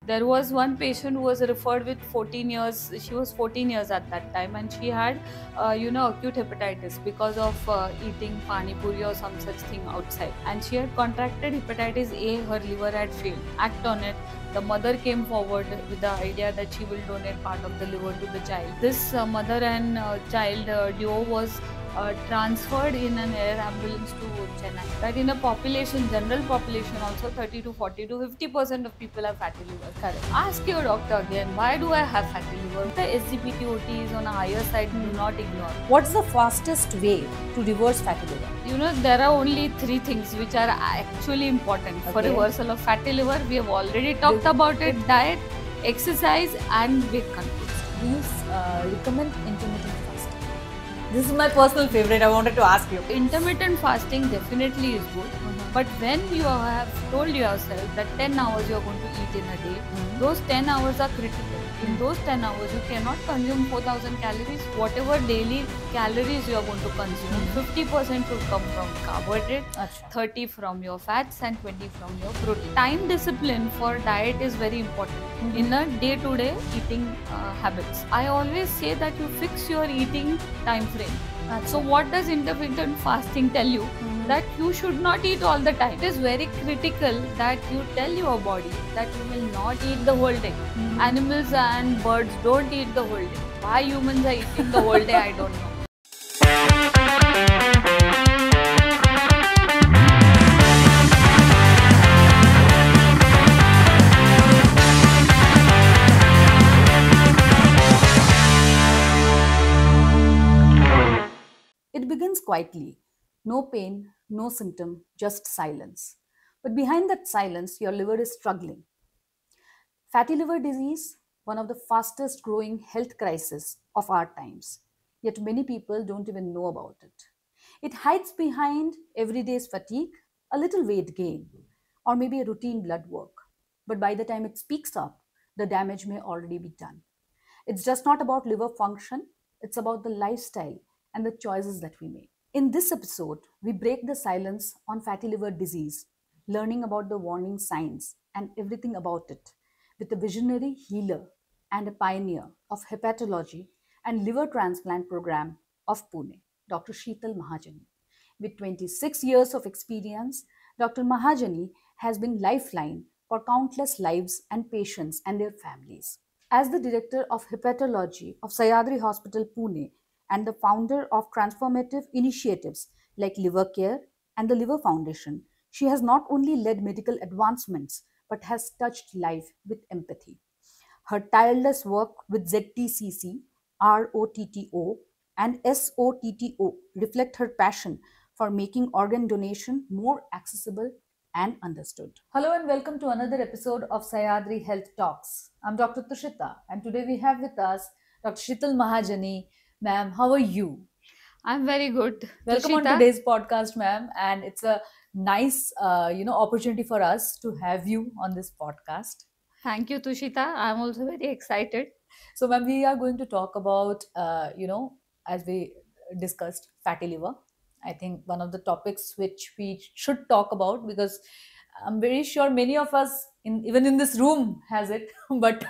There was one patient who was referred with 14 years. She was 14 years at that time, and she had acute hepatitis because of eating pani puri or some such thing outside, and she had contracted hepatitis A. Her liver had failed. Act on it. The mother came forward with the idea that she will donate part of the liver to the child. This mother and child duo was transferred in an air ambulance to Chennai. That in a population, general population, also 30 to 40 to 50% of people have fatty liver. Correct. Ask your doctor again, why do I have fatty liver? The SGPT-OT is on a higher side, do not ignore. What's the fastest way to reverse fatty liver? There are only 3 things which are actually important for reversal of fatty liver. We have already talked about it: diet, exercise, and weight control. Do you recommend intermittent fasting? This is my personal favorite. I wanted to ask you. Intermittent fasting definitely is good, but when you have told yourself that 10 hours you are going to eat in a day, those 10 hours are critical. In those 10 hours, you cannot consume 4,000 calories. Whatever daily calories you are going to consume, 50% should come from carbohydrates, 30 from your fats, and 20 from your protein. Time discipline for diet is very important in a day-to-day eating habits. I always say that you fix your eating time frame. So what does intermittent fasting tell you? That you should not eat all the time. It is very critical that you tell your body that you will not eat the whole day. Animals and birds don't eat the whole day. Why humans are eating the whole day, I don't know. It begins quietly. No pain, no symptom, just silence. But behind that silence, your liver is struggling. Fatty liver disease, one of the fastest growing health crises of our times. Yet many people don't even know about it. It hides behind everyday's fatigue, a little weight gain, or maybe a routine blood work. But by the time it speaks up, the damage may already be done. It's just not about liver function, it's about the lifestyle and the choices that we make. In this episode, we break the silence on fatty liver disease, learning about the warning signs and everything about it with a visionary healer and a pioneer of hepatology and liver transplant program of Pune, Dr. Sheetal Mahajani. With 26 years of experience, Dr. Mahajani has been lifeline for countless lives and patients and their families. As the director of hepatology of Sahyadri Hospital, Pune, and the founder of transformative initiatives like Liver Care and the Liver Foundation, she has not only led medical advancements but has touched life with empathy. Her tireless work with ZTCC, ROTTO, and SOTTO reflect her passion for making organ donation more accessible and understood. Hello and welcome to another episode of Sahyadri Health Talks. I'm Dr. Tushita, and today we have with us Dr. Sheetal Mahajani. Ma'am, how are you? I'm very good. Welcome on today's podcast, ma'am, and it's a nice opportunity for us to have you on this podcast. Thank you, Tushita. I'm also very excited. So, ma'am, we are going to talk about as we discussed, fatty liver. I think one of the topics which we should talk about, because I'm very sure many of us even in this room has it, but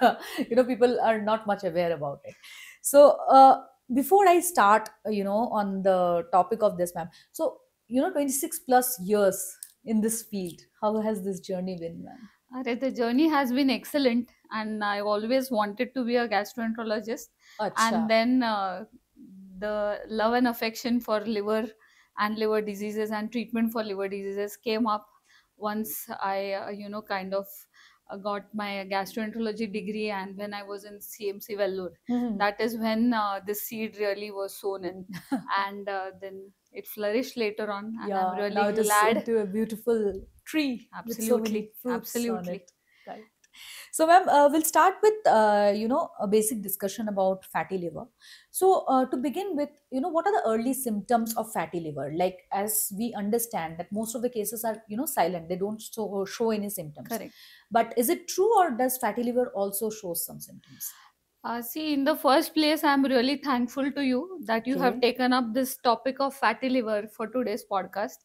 people are not much aware about it. So before I start on the topic of this, ma'am, so 26 plus years in this field, how has this journey been, ma'am? The journey has been excellent, and I always wanted to be a gastroenterologist. And then the love and affection for liver and liver diseases and treatment for liver diseases came up once I kind of got my gastroenterology degree, and when I was in CMC Vellore, that is when this seed really was sown in, and then it flourished later on, and I'm really now glad. It is into a beautiful tree. Absolutely, so absolutely. Right. So, ma'am, we'll start with a basic discussion about fatty liver. So, to begin with, what are the early symptoms of fatty liver? Like, as we understand that most of the cases are silent; they don't show any symptoms. Correct. But is it true, or does fatty liver also show some symptoms? See, in the first place, I'm really thankful to you that you have taken up this topic of fatty liver for today's podcast.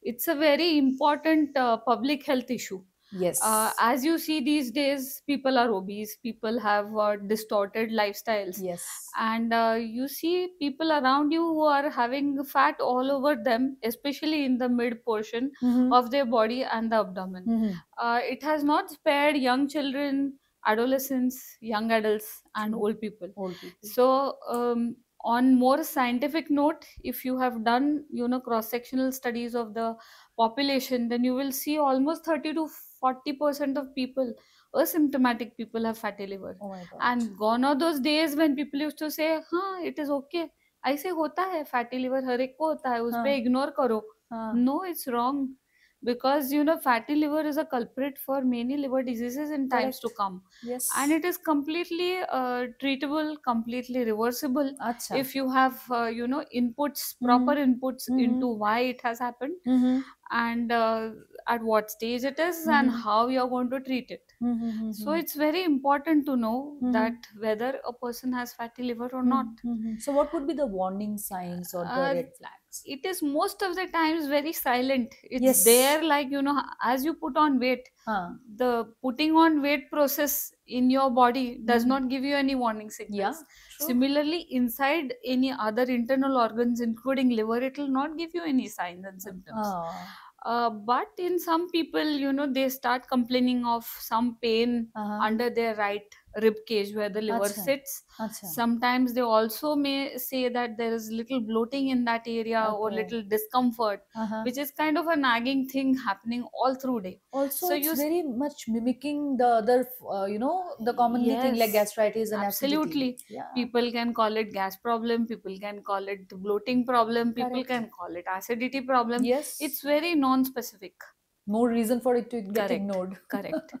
It's a very important public health issue. Yes. As you see these days, people are obese, people have distorted lifestyles, Yes. and you see people around you who are having fat all over them, especially in the mid portion Mm-hmm. of their body and the abdomen. Mm-hmm. It has not spared young children, adolescents, young adults, and True. old people. Old people. So, on more scientific note, if you have done, cross sectional studies of the population, then you will see almost 30 to 40% of people, asymptomatic people, have fatty liver. Oh my God. And gone are those days when people used to say, हाँ it is okay, ऐसे होता है, fatty liver हर एक को होता है, उस पे हाँ. ignore करो. हाँ. No, it's wrong, because fatty liver is a culprit for many liver diseases in times to Correct. come, Yes. and it is completely treatable, completely reversible Acha. if you have inputs, proper inputs into why it has happened, Mm-hmm. and at what stage it is, and how you're going to treat it. So it's very important to know that whether a person has fatty liver or not. So what would be the warning signs or the Uh, red flags? it is most of the times very silent. It's Yes. there, like as you put on weight, the putting on weight process in your body does not give you any warning signals. Yeah. True. Similarly, inside any other internal organs, including liver, it will not give you any signs and symptoms. But in some people, they start complaining of some pain under their right rib cage where the liver Acha. sits. Acha. Sometimes they also may say that there is little bloating in that area, or Okay. little discomfort, which is kind of a nagging thing happening all through day. Also, So it's you very much mimicking the other, the commonly thing like Yes, gastritis and absolutely. acidity. Yeah. People can call it gas problem, people can call it bloating problem, people Correct. can call it acidity problem. Yes. It's very non-specific. More reason for it to get Correct. ignored. Correct.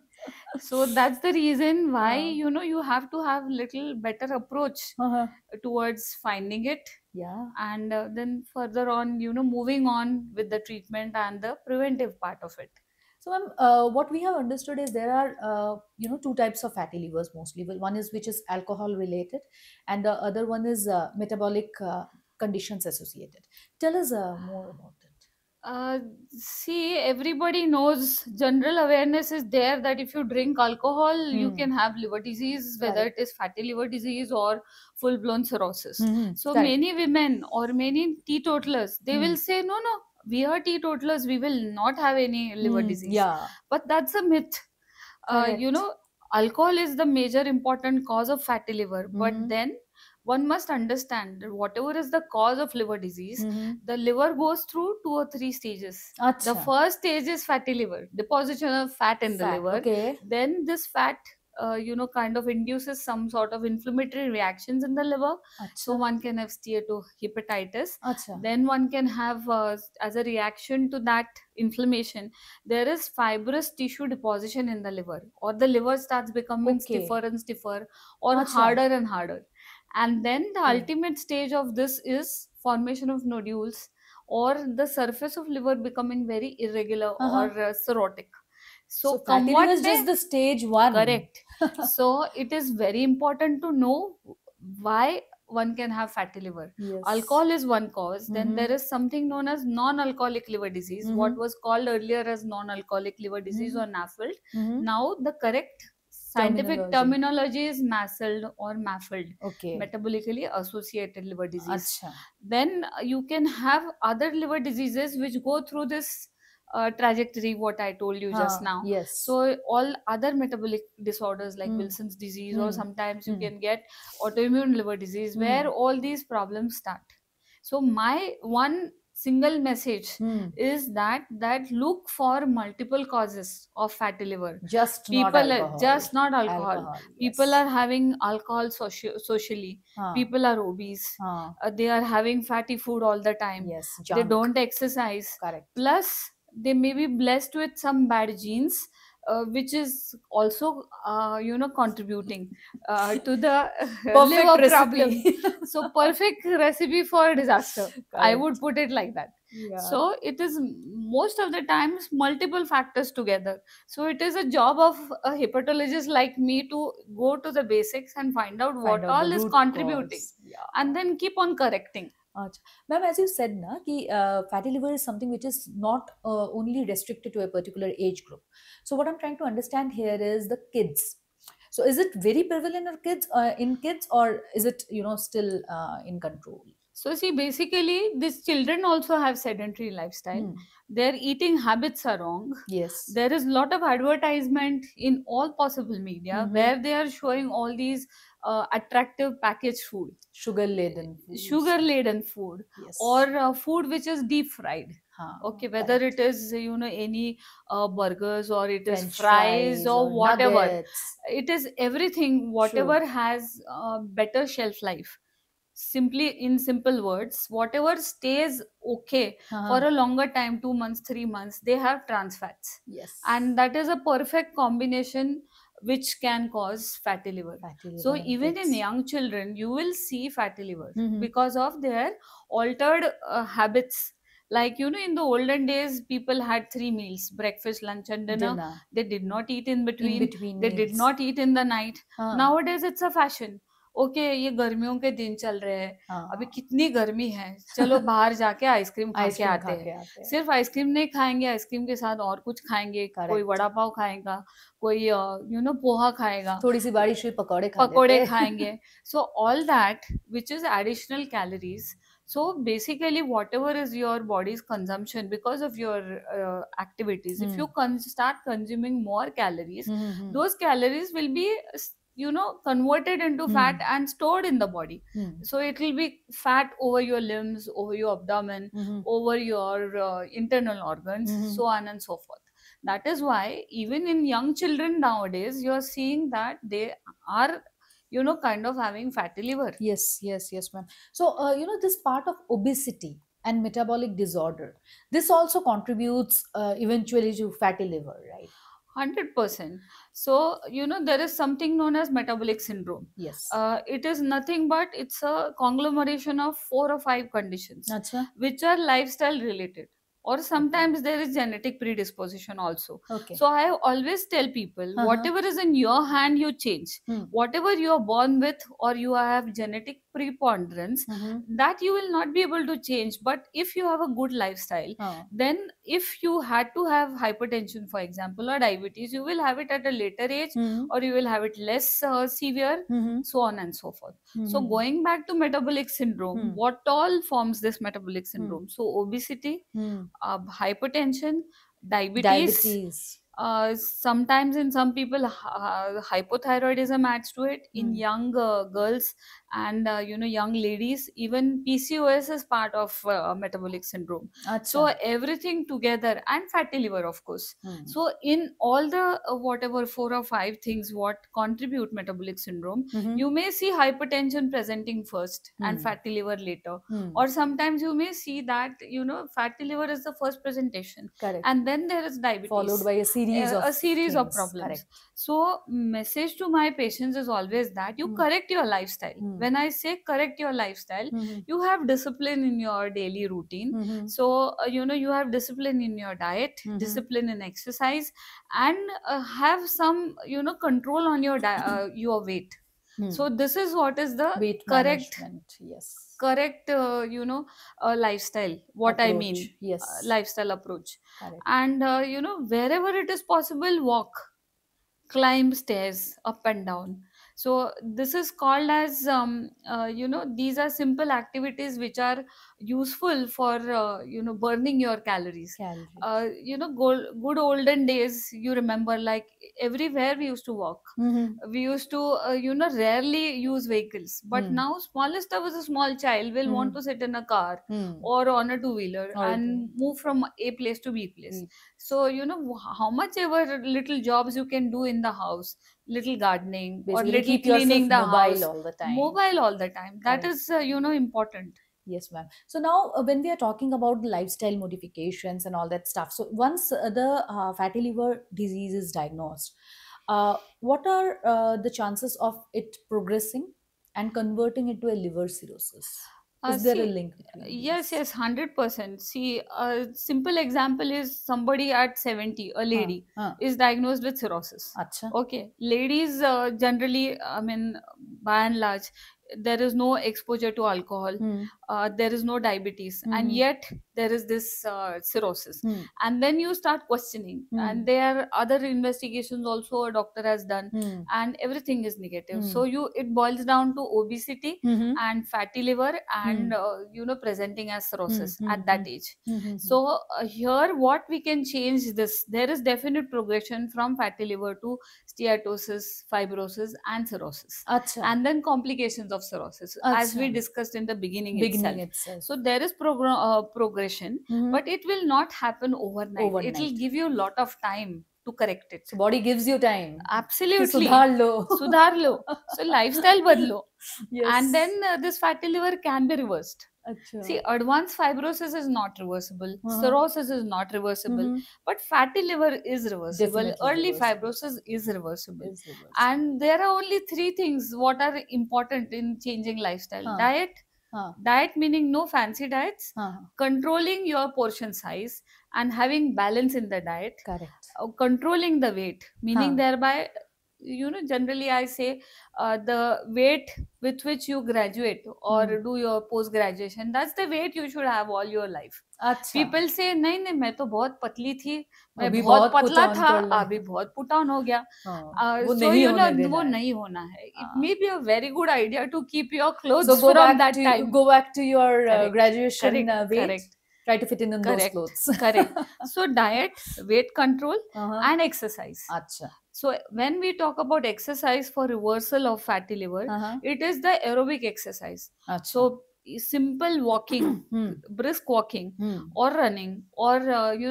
So that's the reason why Uh-huh. you have to have little better approach Uh-huh. towards finding it, Yeah. and then further on, moving on with the treatment and the preventive part of it. So, what we have understood is there are, two types of fatty livers mostly. Well, one is which is alcohol related, and the other one is metabolic conditions associated. Tell us more about it. See, everybody knows, general awareness is there that if you drink alcohol, you can have liver disease, whether it is fatty liver disease or full blown cirrhosis. So Correct. many women or many teetotalers, they will say, no, we are teetotalers, we will not have any liver disease. Yeah. But that's a myth. Correct. Alcohol is the major important cause of fatty liver, but then one must understand that whatever is the cause of liver disease, the liver goes through 2 or 3 stages. The Acha. first stage is fatty liver, deposition of fat in the liver. Okay. Then this fat, kind of induces some sort of inflammatory reactions in the liver. So Acha. one can have steatohepatitis. Acha. Then one can have, as a reaction to that inflammation, there is fibrous tissue deposition in the liver, or the liver starts becoming stiffer and stiffer, or Acha. harder and harder. And then the ultimate stage of this is formation of nodules, or the surface of liver becoming very irregular or cirrhotic. So fatty liver is just the stage one. Correct. So it is very important to know why one can have fatty liver. Yes. Alcohol is one cause. Then there is something known as non-alcoholic liver disease, what was called earlier as non-alcoholic liver disease or NAFLD. Now the correct scientific terminology is MASLD or MAFLD, Okay. metabolically associated liver disease. Acha. Then you can have other liver diseases which go through this trajectory, what I told you just now. Yes. So all other metabolic disorders like Wilson's disease, or sometimes you can get autoimmune liver disease, where all these problems start. So my one single message is that look for multiple causes of fatty liver. Just not alcohol. People are having alcohol socially. People are obese. They are having fatty food all the time. Yes. They don't exercise. Correct. Plus they may be blessed with some bad genes, which is also contributing to the liver problem. So perfect recipe for disaster. I would put it like that. Yeah. So it is most of the times multiple factors together. So it is a job of a hepatologist like me to go to the basics and find out what all is contributing, and then keep on correcting. Acha. Ma'am, as you said, na, कि fatty liver is something which is not only restricted to a particular age group. So what I'm trying to understand here is the kids. So is it very prevalent in kids, or is it still in control? So see, basically, these children also have sedentary lifestyle. Hmm. Their eating habits are wrong. Yes. There is a lot of advertisement in all possible media Mhm. where they are showing all these attractive packaged food, Sugar laden. sugar laden food, Yes. or food which is deep fried. Okay, whether correct. it is any burgers, or it is French fries, or whatever, nuggets. it is everything, whatever has better shelf life. Simply, in simple words, whatever stays okay for a longer time, 2 months, 3 months, they have trans fats, Yes. and that is a perfect combination which can cause fatty liver. So even in young children you will see fatty liver because of their altered habits. Like in the olden days, people had 3 meals: breakfast, lunch, and dinner. They did not eat in between. They did not eat in the night. Nowadays it's a fashion. Okay, ये गर्मियों के दिन चल रहे हैं, अभी कितनी गर्मी है, चलो बाहर जाके आइसक्रीम खा के आते हैं. सिर्फ आइसक्रीम नहीं खाएंगे, आइसक्रीम के साथ और कुछ खाएंगे. कोई वड़ा पाव खाएगा, कोई पोहा खाएगा, थोड़ी सी बारिश हुई पकोड़े खाएंगे. So all that which is additional calories. So basically, whatever is your body's consumption because of your activities, if you start consuming more calories, those calories will be converted into fat and stored in the body. So it will be fat over your limbs, over your abdomen, over your internal organs, so on and so forth. That is why even in young children nowadays, you're seeing that they are kind of having fatty liver. Yes, ma'am. So this part of obesity and metabolic disorder, this also contributes eventually to fatty liver, right? 100%. So there is something known as metabolic syndrome. Yes. It is nothing but it's a conglomeration of 4 or 5 conditions. Achha. Which are lifestyle related, or sometimes there is genetic predisposition also. Okay. So I always tell people, whatever is in your hand, you change. Whatever you are born with, or you have genetic preponderance, that you will not be able to change. But if you have a good lifestyle, then if you had to have hypertension, for example, or diabetes, you will have it at a later age, or you will have it less severe, so on and so forth. So going back to metabolic syndrome, what all forms this metabolic syndrome? So obesity, hypertension, diabetes. Sometimes in some people hypothyroidism adds to it. In young girls and young ladies, even PCOS is part of metabolic syndrome. Achha. So everything together, and fatty liver, of course. So in all the whatever 4 or 5 things what contribute metabolic syndrome, you may see hypertension presenting first and fatty liver later, or sometimes you may see that fatty liver is the first presentation. Correct. And then there is diabetes, followed by a series of problems. Correct. So message to my patients is always that you correct your lifestyle. When I say correct your lifestyle, you have discipline in your daily routine. So you have discipline in your diet, discipline in exercise, and have some control on your your weight. So this is what is the weight correct management. Yes. Correct lifestyle, what approach. I mean, yes, lifestyle approach. Correct. And wherever it is possible, walk, climb stairs up and down. So this is called as these are simple activities which are useful for burning your calories. Good olden days, you remember, like everywhere we used to walk. We used to rarely use vehicles, but now smallest of us, a small child will want to sit in a car or on a two-wheeler and move from A place to B place. So how much ever little jobs you can do in the house, little gardening, basically, or little cleaning the house, all the time. Mobile all the time. That is important. Yes, ma'am. So now when we are talking about the lifestyle modifications and all that stuff, so once the fatty liver disease is diagnosed, what are the chances of it progressing and converting into a liver cirrhosis? Is there a link between yes, 100%. See, a simple example is somebody at 70, a lady, is diagnosed with cirrhosis. Achha. Okay. Ladies generally, I mean, by and large, there is no exposure to alcohol. there is no diabetes, and yet there is this cirrhosis. And then you start questioning, and there are other investigations also a doctor has done, and everything is negative. So it boils down to obesity and fatty liver, and presenting as cirrhosis at that age. So here what we can change this, there is definite progression from fatty liver to steatosis, fibrosis, and cirrhosis. Acha. And then complications of cirrhosis, as we Acha. discussed in the beginning Beginning itself. itself. So there is progression, but it will not happen overnight. It will give you a lot of time to correct it. So body gives you time. Absolutely. Sudhar lo. Sudhar lo. So lifestyle badlo. Yes. And then this fatty liver can be reversed. Achha. See, advanced fibrosis is not reversible, cirrhosis is not reversible, but fatty liver is reversible. Definitely Early reversible. fibrosis is reversible. Is reversible. And there are only 3 things what are important in changing lifestyle. Diet meaning no fancy diets, controlling your portion size and having balance in the diet. Correct. Controlling the weight, meaning thereby, generally I say the weight with which you graduate or do your post graduation, that's the weight you should have all your life. अच्छा. People say नहीं मैं तो बहुत पतली थी, मैं अभी बहुत बहुत पतला put on था, कर लो. अभी बहुत put on हो गया. वो So नहीं होने देना वो है. नहीं होना है. It may be a very good idea to keep your clothes So go from back that time. go back to your Correct. graduation weight. Correct. Try to fit in those Correct. clothes. Correct. So diet, weight control, and exercise. Acha. So when we talk about exercise for reversal of fatty liver, it is the aerobic exercise. Acha. So simple walking, brisk walking, or running, or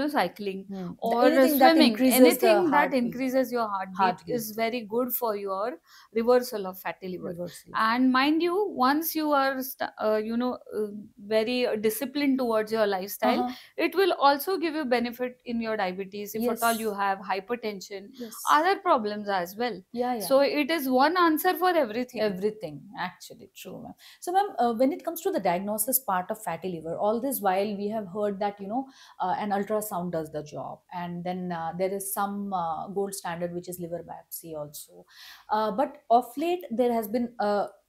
cycling, or Anything swimming, anything that heartbeat. increases your heartbeat is very good for your reversal of fatty liver. And mind you, once you are very disciplined towards your lifestyle, it will also give you benefit in your diabetes, if at all you have hypertension, other problems as well. So it is one answer for everything. Actually, true, ma'am. So ma'am, when it comes to the diagnosis part of fatty liver, all this while we have heard that an ultrasound does the job, and then there is some gold standard which is liver biopsy also, but of late there has been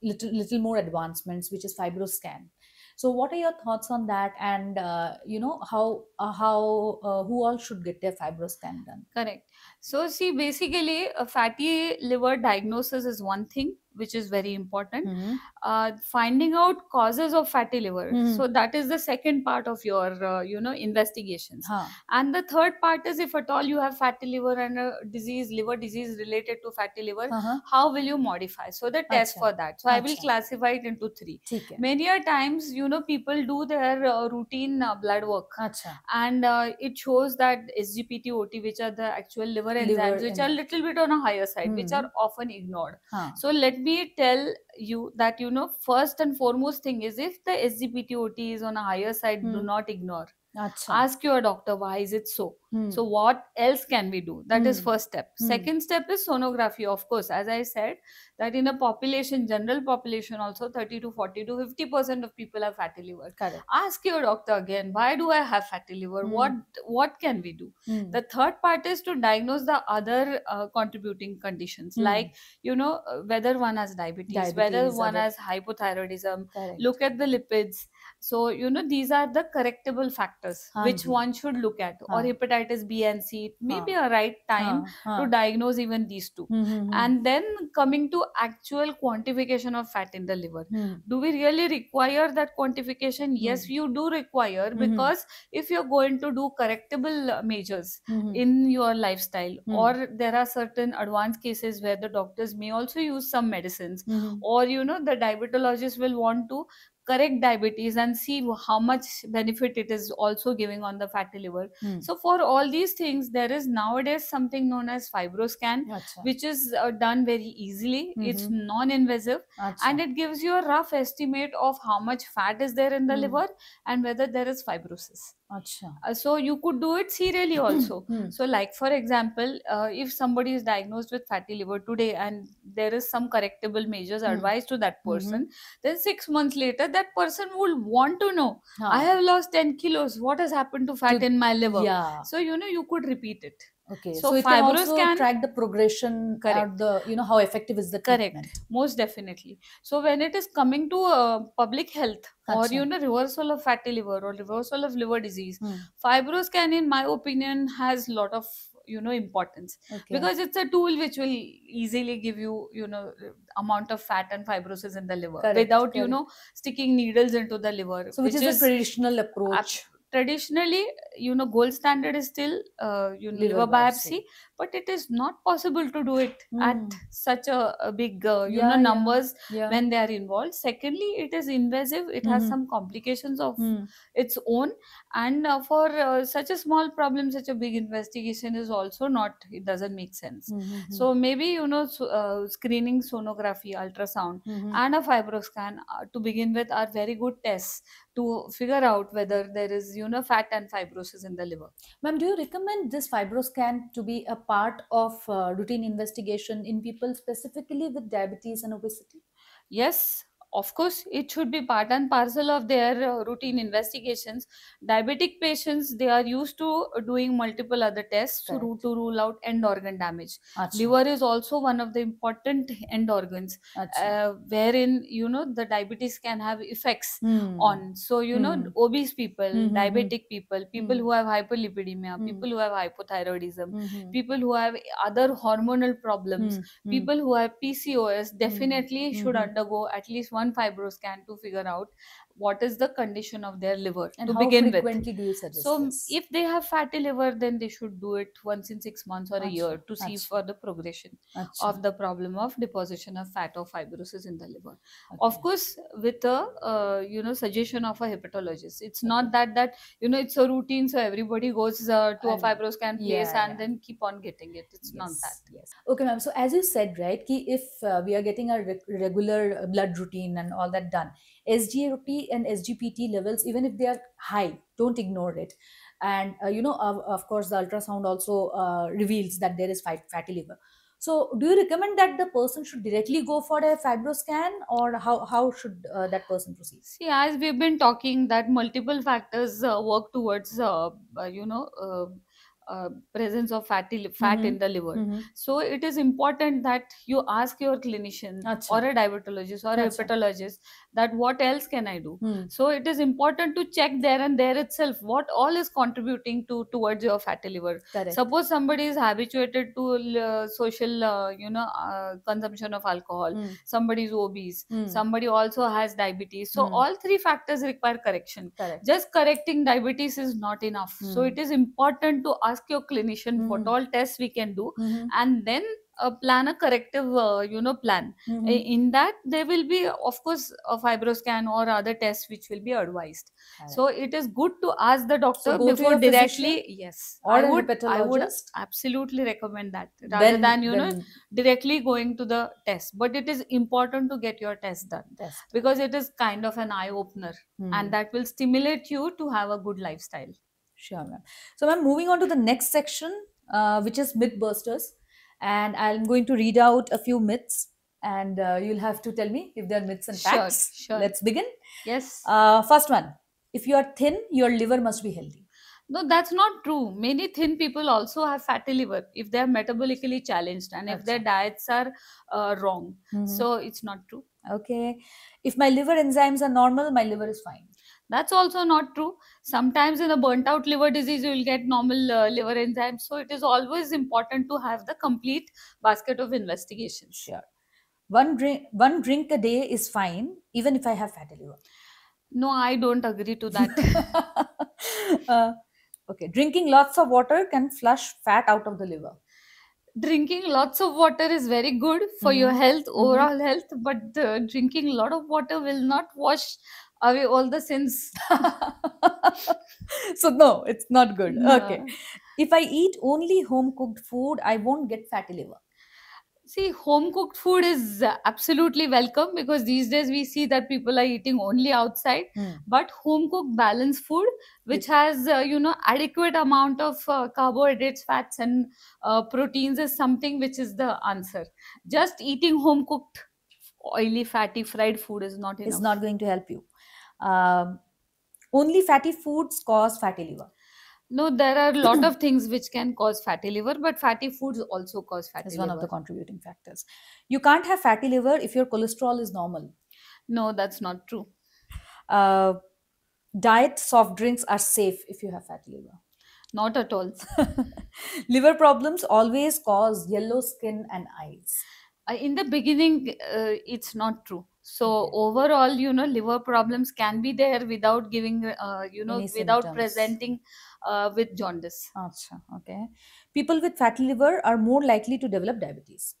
little more advancements, which is FibroScan. So what are your thoughts on that, and how who all should get their FibroScan done? Correct. So see, basically a fatty liver diagnosis is one thing which is very important. Finding out causes of fatty liver, so that is the second part of your investigations. And the third part is, if at all you have fatty liver and a liver disease related to fatty liver, how will you modify? So the test for that, so I will classify it into 3. Many a times people do their routine blood work, and it shows that SGPT-OT, which are the actual liver enzymes, which are little bit on a higher side, which are often ignored. So let me tell you that first and foremost thing is, if the SGPT-OT is on a higher side, do not ignore. Ask your doctor, why is it so? So what else can we do? That is first step. Second step is sonography. Of course, as I said, that in a population, general population also, 30 to 40 to 50% of people have fatty liver. Correct. Ask your doctor again, why do I have fatty liver? What can we do? The third part is to diagnose the other contributing conditions, like whether one has diabetes, whether one has hypothyroidism. Correct. Look at the lipids. So these are the correctable factors which one should look at, or hepatitis B and C. It may be a right time to diagnose even these two. And then coming to actual quantification of fat in the liver, do we really require that quantification? Yes, you do require, because if you're going to do correctable measures in your lifestyle, or there are certain advanced cases where the doctors may also use some medicines, or the diabetologist will want to correct diabetes and see how much benefit it is also giving on the fatty liver. So for all these things, there is nowadays something known as FibroScan, which is done very easily. It's non-invasive, and it gives you a rough estimate of how much fat is there in the liver and whether there is fibrosis. So you could do it serially also. So like for example, if somebody is diagnosed with fatty liver today and there is some correctable measures advised to that person, then 6 months later that person will want to know, I have lost 10 kilos, what has happened to fat in my liver? So you could repeat it. Okay, So so it can also FibroScan, track the progression or correct, the, how effective is the treatment. correct, most definitely. So when it is coming to public health, or Acha. reversal of fatty liver or reversal of liver disease, Hmm. FibroScan, in my opinion, has lot of importance, Okay. because it's a tool which will easily give you amount of fat and fibrosis in the liver, Correct, without correct. sticking needles into the liver, So which is the traditional approach? traditionally, gold standard is still Liver liver biopsy. biopsy, but it is not possible to do it at Hmm. such a big Yeah, numbers yeah. when they are involved. Secondly, it is invasive, it has some complications of its own, and for such a small problem, such a big investigation is also not, it doesn't make sense. So maybe screening, sonography, ultrasound, and a fibroscan, to begin with, are very good tests to figure out whether there is fat and fibrosis in the liver. Ma'am, do you recommend this fibroscan to be a part of routine investigation in people specifically with diabetes and obesity? Yes, of course, it should be part and parcel of their routine investigations. Diabetic patients, they are used to doing multiple other tests to, Correct. to rule out end organ damage. Acha. Liver is also one of the important end organs, Acha. wherein the diabetes can have effects Hmm. on. So obese people, diabetic people, people Hmm. who have hyperlipidemia, Hmm. people who have hypothyroidism, Mhm. people who have other hormonal problems, people who have PCOS, definitely should undergo at least one fibroscan to figure out what is the condition of their liver And to how begin with. frequently do you suggest So this? if they have fatty liver, then they should do it once in 6 months or a year Acha, to see acha. for the progression Acha. of the problem of deposition of fat or fibrosis in the liver. Okay. Of course, with a suggestion of a hepatologist. It's not that it's a routine, so everybody goes to a fibroscan place and then keep on getting it. It's not that. Yes. Okay, ma'am. So as you said, right, ki if we are getting a regular blood routine and all that done, SGLT and SGPT levels, even if they are high, don't ignore it. And of course, the ultrasound also reveals that there is fatty liver. So, do you recommend that the person should directly go for a fibroscan, or how should that person proceed? See, as we've been talking, that multiple factors work towards, presence of fat in the liver. So it is important that you ask your clinician Acha. or a diabetologist or a Acha. hepatologist that what else can I do. Hmm. So it is important to check there and there itself what all is contributing towards your fatty liver. Correct. Suppose somebody is habituated to social consumption of alcohol, somebody is obese, somebody also has diabetes. So all three factors require correction. Correct. Just correcting diabetes is not enough. So it is important to ask your clinician what all tests we can do, and then plan a corrective plan. In that, there will be, of course, a fibroscan or other tests which will be advised. So it is good to ask the doctor go to before your directly. physician Yes, or I a would hepatologist? absolutely recommend that, rather than directly going to the test. But it is important to get your test done, because it is kind of an eye opener, and that will stimulate you to have a good lifestyle. Sure, ma'am. So, ma'am, moving on to the next section, which is myth busters, and I'm going to read out a few myths, and you'll have to tell me if they are myths and facts. Sure. Let's begin. Yes. First one: if you are thin, your liver must be healthy. No, that's not true. Many thin people also have fatty liver if they are metabolically challenged and if their diets are wrong. So it's not true. Okay. If my liver enzymes are normal, my liver is fine. That's also not true. Sometimes in a burnt out liver disease, you will get normal liver enzymes. So it is always important to have the complete basket of investigations. Sure. One drink a day is fine, even if I have fatty liver. No, I don't agree to that. Okay. Drinking lots of water can flush fat out of the liver. Drinking lots of water is very good for your health, overall health, but drinking a lot of water will not wash away all the sins. So no, it's not good. No. Okay. If I eat only home cooked food, I won't get fatty liver. See, home cooked food is absolutely welcome, because these days we see that people are eating only outside. But home cooked balanced food, which has adequate amount of carbohydrates, fats, and proteins, is something which is the answer. Just eating home cooked, oily, fatty, fried food is not enough. It's not going to help you. Only fatty foods cause fatty liver. No, there are a lot of things which can cause fatty liver, but fatty foods also cause Is fatty one of the liver. contributing factors. You can't have fatty liver if your cholesterol is normal. No, that's not true. Uh, Diet soft drinks are safe if you have fatty liver. Not at all. Liver problems always cause yellow skin and eyes. In the beginning, it's not true. So Okay. overall, liver problems can be there without giving, Any without symptoms? presenting with jaundice. Acha, okay. People with fatty liver are more likely to develop diabetes.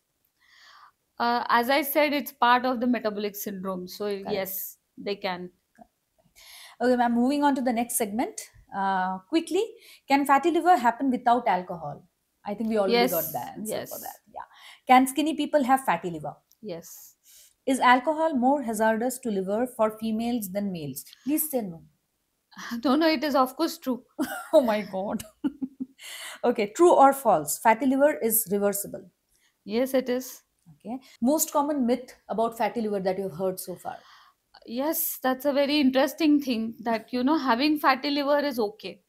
As I said, it's part of the metabolic syndrome. So Correct. yes, they can. Okay, ma'am, moving on to the next segment. Quickly, can fatty liver happen without alcohol? I think we already Yes, got the answer for yes, that. Yeah. Can skinny people have fatty liver? yes. Is alcohol more hazardous to liver for females than males? Please say no. No, it is of course true. Oh my god. Okay, true or false? Fatty liver is reversible. Yes, it is. Okay. Most common myth about fatty liver that you've heard so far. Yes, that's a very interesting thing that having fatty liver is okay.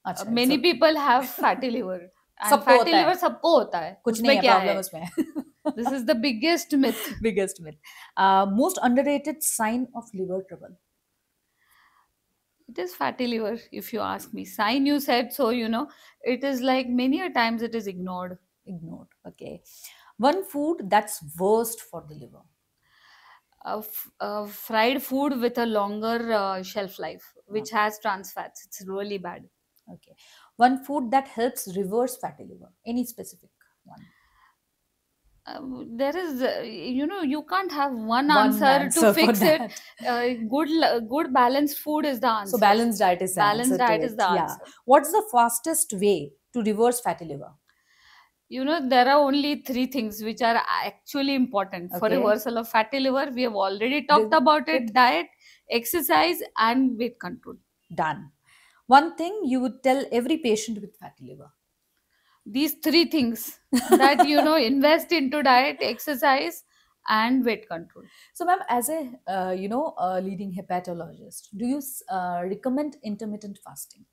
अच्छा, Many people have fatty liver, and सबको fatty होता liver है, सबको होता है. कुछ नहीं उसमें है क्या प्रॉब्लम है? उसमें. This is the biggest myth. Biggest myth. Most underrated sign of liver trouble. It is fatty liver, if you ask me. Sign you said so, it is like many a times it is ignored. Ignored. Okay. One food that's worst for the liver. Fried food with a longer shelf life, which has trans fats. It's really bad. Okay. One food that helps reverse fatty liver. Any specific one? There is, you can't have one One answer answer to for fix it. that. Good balanced food is the answer. So balanced diet is the Balanced answer to diet is it. the Yeah. answer. What's the fastest way to reverse fatty liver? There are only three things which are actually important for Okay. reversal of fatty liver. We have already talked about it: diet, exercise, and weight control. Done. One thing you would tell every patient with fatty liver. These three things that invest into diet, exercise, and weight control. So, ma'am, as a leading hepatologist, do you recommend intermittent fasting?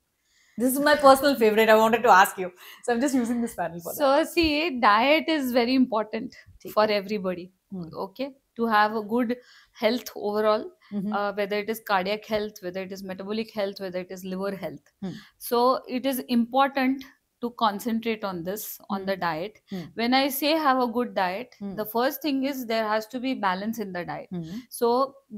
This is my personal favorite. I wanted to ask you, so I'm just using this panel for that. So see, diet is very important ठीक for है. everybody. Hmm. Okay, to have a good health overall, Mhm. whether it is cardiac health, whether it is metabolic health, whether it is liver health. Hmm. So it is important to concentrate on this, on Hmm. the diet. Hmm. When I say have a good diet, Hmm. the first thing is there has to be balance in the diet. Hmm. So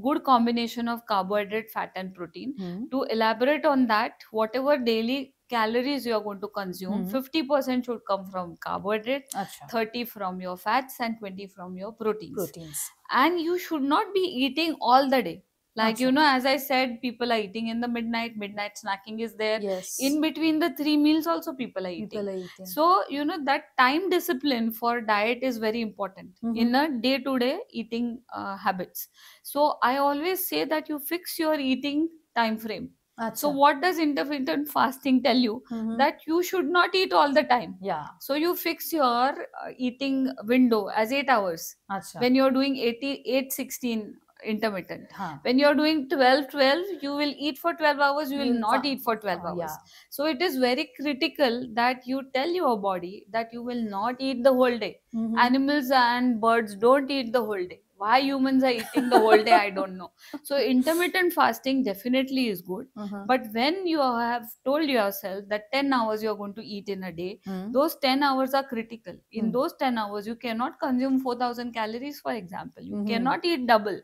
good combination of carbohydrate, fat, and protein. Hmm. To elaborate on that, whatever daily calories you are going to consume, 50% should come from carbohydrate, Acha. 30 from your fats, and 20 from your proteins. Proteins. And you should not be eating all the day. Like, Acha. as I said, people are eating in the midnight snacking is there. Yes. In between the three meals also people are eating. People are eating. So, that time discipline for diet is very important in a day-to-day eating habits. So I always say that you fix your eating time frame. So Acha. what does intermittent fasting tell you? That you should not eat all the time. Yeah. So you fix your eating window as 8 hours. Acha. When you're doing 8-16 intermittent. Huh. When you're doing 12-12, you will eat for 12 hours, you will not eat for 12 hours. Yeah. So it is very critical that you tell your body that you will not eat the whole day. Animals and birds don't eat the whole day. Why humans are eating the whole day, I don't know. So intermittent fasting definitely is good. But when you have told yourself that 10 hours you're going to eat in a day, those 10 hours are critical. In those 10 hours, you cannot consume 4,000 calories, for example. You cannot eat double.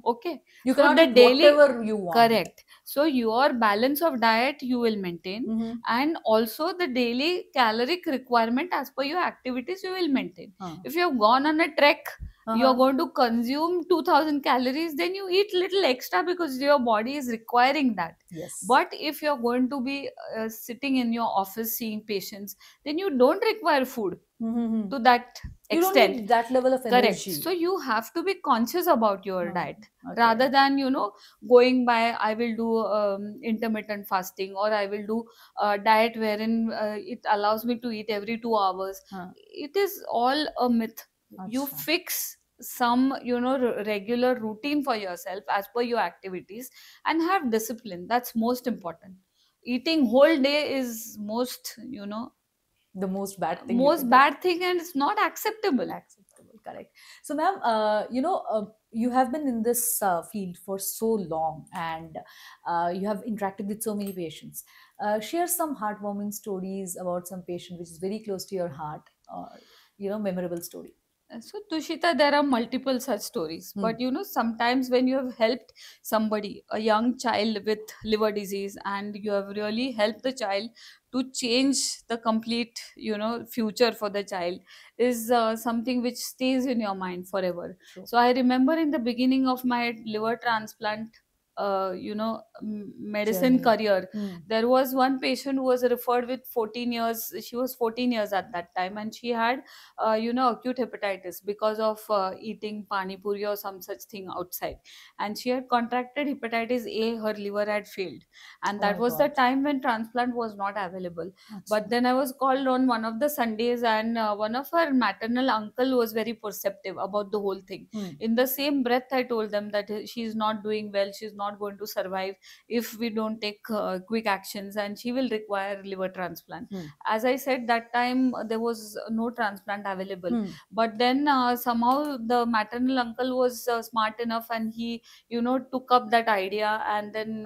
Okay. You So cannot the eat daily, whatever you want. correct. So your balance of diet you will maintain, and also the daily caloric requirement as per your activities you will maintain. If you have gone on a trek, you are going to consume 2,000 calories, then you eat little extra because your body is requiring that. Yes. But if you're going to be sitting in your office seeing patients, then you don't require food to that you extent. don't need that level of Correct. energy. So you have to be conscious about your diet rather than going by I will do intermittent fasting, or I will do a diet wherein it allows me to eat every 2 hours. It is all a myth. You Achha. fix some regular routine for yourself as per your activities and have discipline. That's most important. eating whole day is most, The most bad thing you most can do. bad thing, and it's not acceptable. Acceptable, correct. So ma'am, you have been in this field for so long, and you have interacted with so many patients. Share some heartwarming stories about some patient which is very close to your heart, or memorable story. So, Tushita, there are multiple such stories. Hmm. But sometimes when you have helped somebody, a young child with liver disease, and you have really helped the child to change the complete, future for the child, is something which stays in your mind forever. True. So, I remember in the beginning of my liver transplant, medicine Journey. career, Hmm. there was one patient who was referred with 14 years. She was 14 years at that time, and she had acute hepatitis because of eating pani puri or some such thing outside. And she had contracted hepatitis A, her liver had failed. And Oh that my was the God. time when transplant was not available. Achha. But then I was called on one of the Sundays, and one of her maternal uncle was very perceptive about the whole thing. Hmm. In the same breath, I told them that she's not doing well, she's not going to survive if we don't take quick actions, and she will require liver transplant. Hmm. As I said, that time there was no transplant available. Hmm. But then somehow the maternal uncle was smart enough, and he took up that idea, and then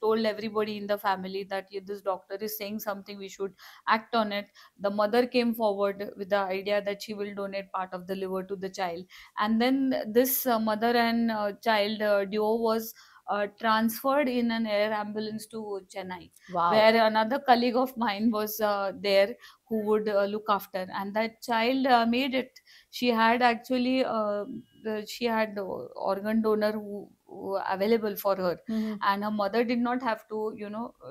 told everybody in the family that, "Yeah, this doctor is saying something, we should act on it." The mother came forward with the idea that she will donate part of the liver to the child. And then this mother and child duo was transferred in an air ambulance to Chennai, Wow. where another colleague of mine was there, who would look after, and that child made it. She had actually she had organ donor who available for her, Hmm. and her mother did not have to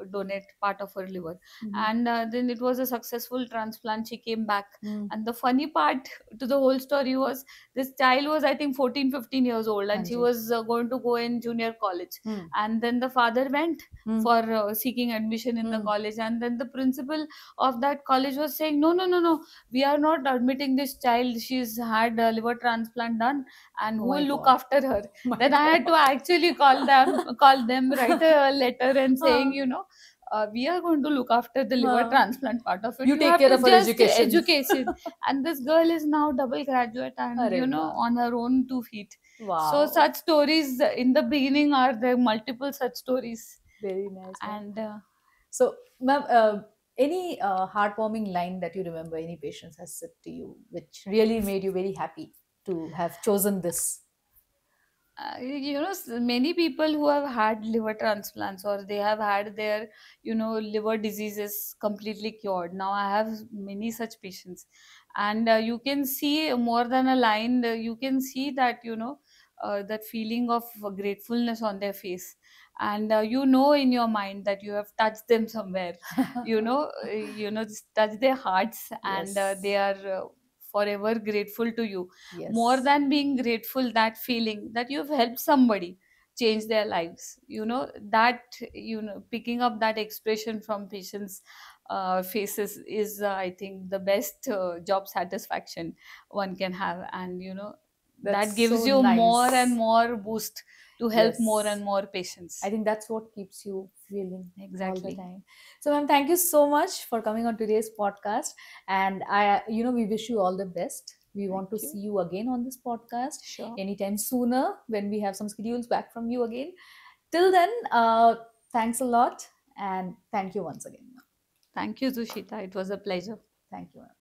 donate part of her liver. Hmm. And then it was a successful transplant. She came back, Hmm. and the funny part to the whole story was, this child was, I think, 14, 15 years old, and she Hanji. was going to go in junior college. Hmm. And then the father went Hmm. for seeking admission in the Hmm. college, and then the principal of that college was saying, "No, no, no, no, we are not admitting this child, she's had a liver transplant done, and Oh who my will look God. after her?" My Then I had to God. actually call them, write a letter and saying, Huh. we are going to look after the liver Huh. transplant part of it. You You take have care to of her just education. education. And this girl is now double graduate, and Arre wow. on her own 2 feet. So Wow. such stories in the beginning are there multiple such stories. Very nice, ma'am. And So, ma'am, any heartwarming line that you remember any patients has said to you, which really made you very happy to have chosen this? many people who have had liver transplants, or they have had their liver diseases completely cured. Now I have many such patients, and you can see more than a line, you can see that that feeling of gratefulness on their face. And in your mind that you have touched them somewhere, just touch their hearts, and Yes. they are forever grateful to you. More Yes. than being grateful, that feeling that you've helped somebody change their lives, that picking up that expression from patients faces is, I think, the best job satisfaction one can have. And that That's gives so you more and nice. more boost to help more Yes. and more patients. I think that's what keeps you feeling all the Exactly. time. So, ma'am, thank you so much for coming on today's podcast. And we wish you all the best. We want Thank to you. see you again on this podcast Sure. anytime sooner when we have some schedules back from you again. Till then, thanks a lot, and thank you once again. Thank you, Tushita. It was a pleasure. Thank you, ma'am.